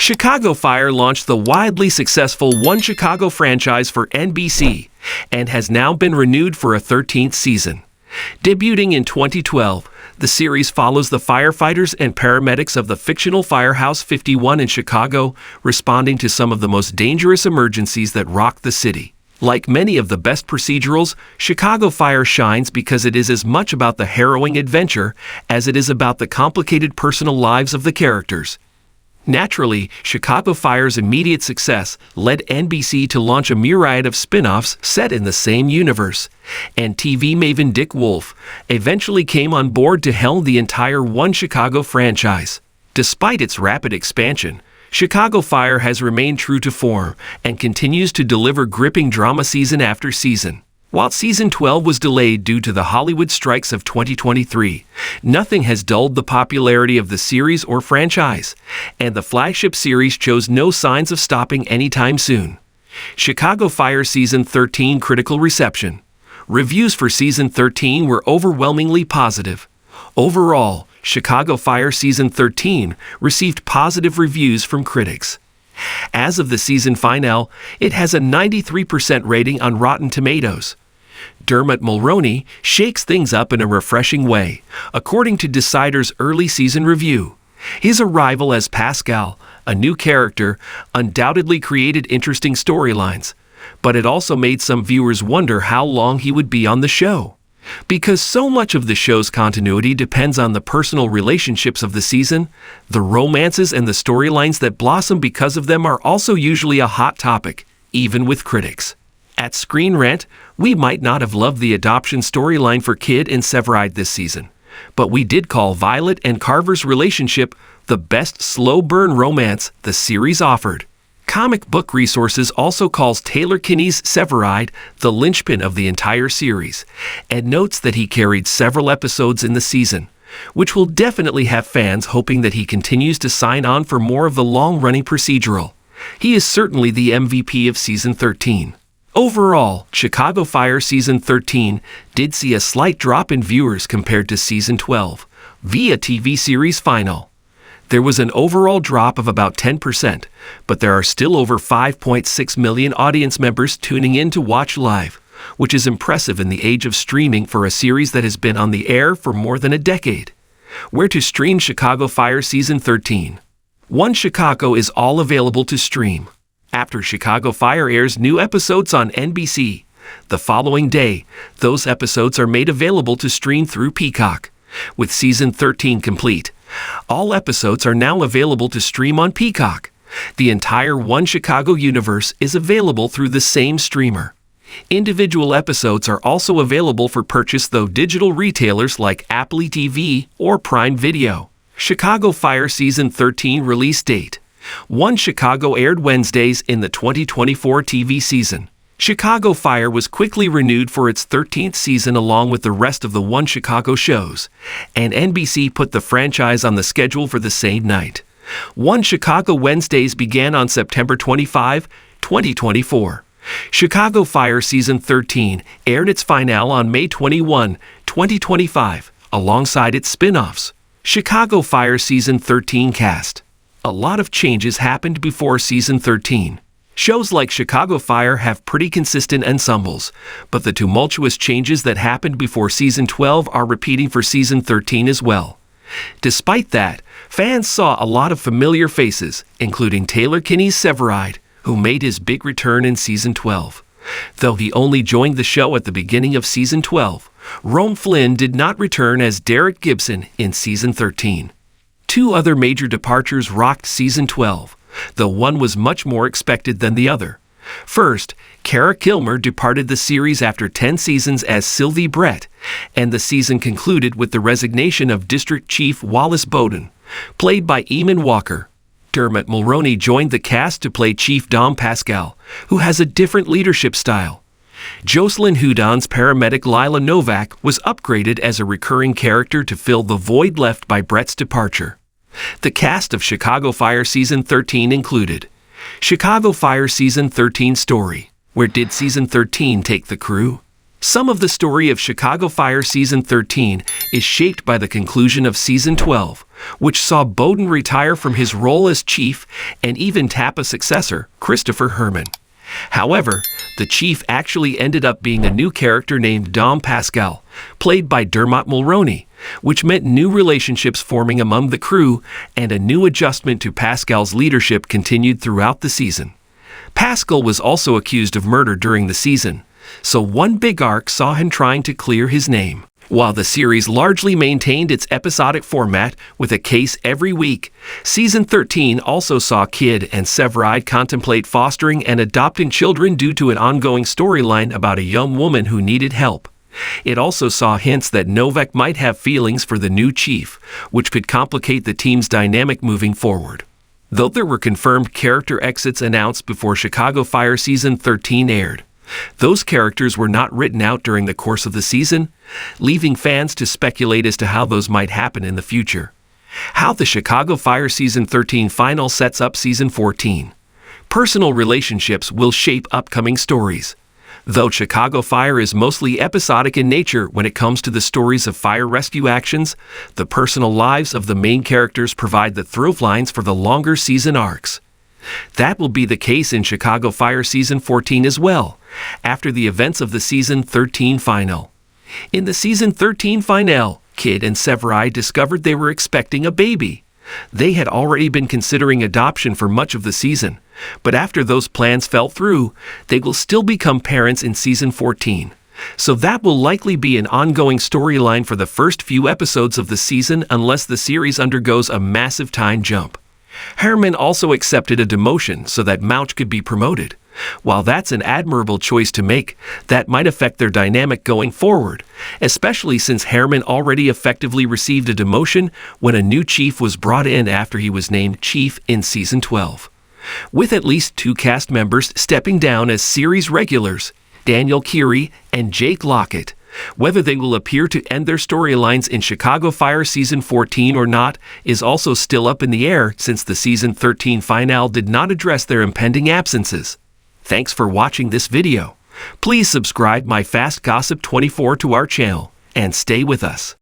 Chicago Fire launched the wildly successful One Chicago franchise for NBC and has now been renewed for a 13th season. Debuting in 2012, the series follows the firefighters and paramedics of the fictional Firehouse 51 in Chicago, responding to some of the most dangerous emergencies that rock the city. Like many of the best procedurals, Chicago Fire shines because it is as much about the harrowing adventure as it is about the complicated personal lives of the characters. Naturally, Chicago Fire's immediate success led NBC to launch a myriad of spin-offs set in the same universe, and TV maven Dick Wolf eventually came on board to helm the entire One Chicago franchise. Despite its rapid expansion, Chicago Fire has remained true to form and continues to deliver gripping drama season after season. While Season 12 was delayed due to the Hollywood strikes of 2023, nothing has dulled the popularity of the series or franchise, and the flagship series shows no signs of stopping anytime soon. Chicago Fire Season 13 critical reception. Reviews for Season 13 were overwhelmingly positive. Overall, Chicago Fire Season 13 received positive reviews from critics. As of the season finale, it has a 93% rating on Rotten Tomatoes. Dermot Mulroney shakes things up in a refreshing way, according to Decider's early season review. His arrival as Pascal, a new character, undoubtedly created interesting storylines, but it also made some viewers wonder how long he would be on the show. Because so much of the show's continuity depends on the personal relationships of the season, the romances and the storylines that blossom because of them are also usually a hot topic, even with critics. At Screen Rant, we might not have loved the adoption storyline for Kid and Severide this season, but we did call Violet and Carver's relationship the best slow-burn romance the series offered. Comic Book Resources also calls Taylor Kinney's Severide the linchpin of the entire series, and notes that he carried several episodes in the season, which will definitely have fans hoping that he continues to sign on for more of the long-running procedural. He is certainly the MVP of Season 13. Overall, Chicago Fire Season 13 did see a slight drop in viewers compared to Season 12, via TV series final. There was an overall drop of about 10%, but there are still over 5.6 million audience members tuning in to watch live, which is impressive in the age of streaming for a series that has been on the air for more than a decade. Where to stream Chicago Fire Season 13? One Chicago is all available to stream. After Chicago Fire airs new episodes on NBC, the following day, those episodes are made available to stream through Peacock. With Season 13 complete, all episodes are now available to stream on Peacock. The entire One Chicago universe is available through the same streamer. Individual episodes are also available for purchase through digital retailers like Apple TV or Prime Video. Chicago Fire Season 13 release date. One Chicago aired Wednesdays in the 2024 TV season. Chicago Fire was quickly renewed for its 13th season along with the rest of the One Chicago shows, and NBC put the franchise on the schedule for the same night. One Chicago Wednesdays began on September 25, 2024. Chicago Fire Season 13 aired its finale on May 21, 2025, alongside its spin-offs. Chicago Fire Season 13 cast. A lot of changes happened before Season 13. Shows like Chicago Fire have pretty consistent ensembles, but the tumultuous changes that happened before Season 12 are repeating for Season 13 as well. Despite that, fans saw a lot of familiar faces, including Taylor Kinney's Severide, who made his big return in Season 12. Though he only joined the show at the beginning of Season 12, Rome Flynn did not return as Derek Gibson in Season 13. Two other major departures rocked Season 12. Though one was much more expected than the other. First, Kara Kilmer departed the series after 10 seasons as Sylvie Brett, and the season concluded with the resignation of District Chief Wallace Bowden, played by Eamon Walker. Dermot Mulroney joined the cast to play Chief Dom Pascal, who has a different leadership style. Jocelyn Houdon's paramedic Lila Novak was upgraded as a recurring character to fill the void left by Brett's departure. The cast of Chicago Fire Season 13 included Chicago Fire Season 13 story. Where did Season 13 take the crew? Some of the story of Chicago Fire Season 13 is shaped by the conclusion of Season 12, which saw Bowden retire from his role as chief and even tap a successor, Christopher Herman. However, the chief actually ended up being a new character named Dom Pascal, played by Dermot Mulroney, which meant new relationships forming among the crew and a new adjustment to Pascal's leadership continued throughout the season. Pascal was also accused of murder during the season, so one big arc saw him trying to clear his name. While the series largely maintained its episodic format with a case every week, Season 13 also saw Kid and Severide contemplate fostering and adopting children due to an ongoing storyline about a young woman who needed help. It also saw hints that Novak might have feelings for the new chief, which could complicate the team's dynamic moving forward. Though there were confirmed character exits announced before Chicago Fire Season 13 aired, those characters were not written out during the course of the season, leaving fans to speculate as to how those might happen in the future. How the Chicago Fire Season 13 final sets up Season 14. Personal relationships will shape upcoming stories. Though Chicago Fire is mostly episodic in nature when it comes to the stories of fire rescue actions, the personal lives of the main characters provide the through lines for the longer season arcs. That will be the case in Chicago Fire Season 14 as well, after the events of the Season 13 final. In the Season 13 finale, Kid and Severide discovered they were expecting a baby. They had already been considering adoption for much of the season, but after those plans fell through, they will still become parents in Season 14. So that will likely be an ongoing storyline for the first few episodes of the season unless the series undergoes a massive time jump. Herman also accepted a demotion so that Mouch could be promoted. While that's an admirable choice to make, that might affect their dynamic going forward, especially since Herman already effectively received a demotion when a new chief was brought in after he was named chief in Season 12. With at least 2 cast members stepping down as series regulars, Daniel Kinney and Jake Lockett. Whether they will appear to end their storylines in Chicago Fire Season 14 or not is also still up in the air since the Season 13 finale did not address their impending absences. Thanks for watching this video. Please subscribe my Fast Gossip 24 to our channel and stay with us.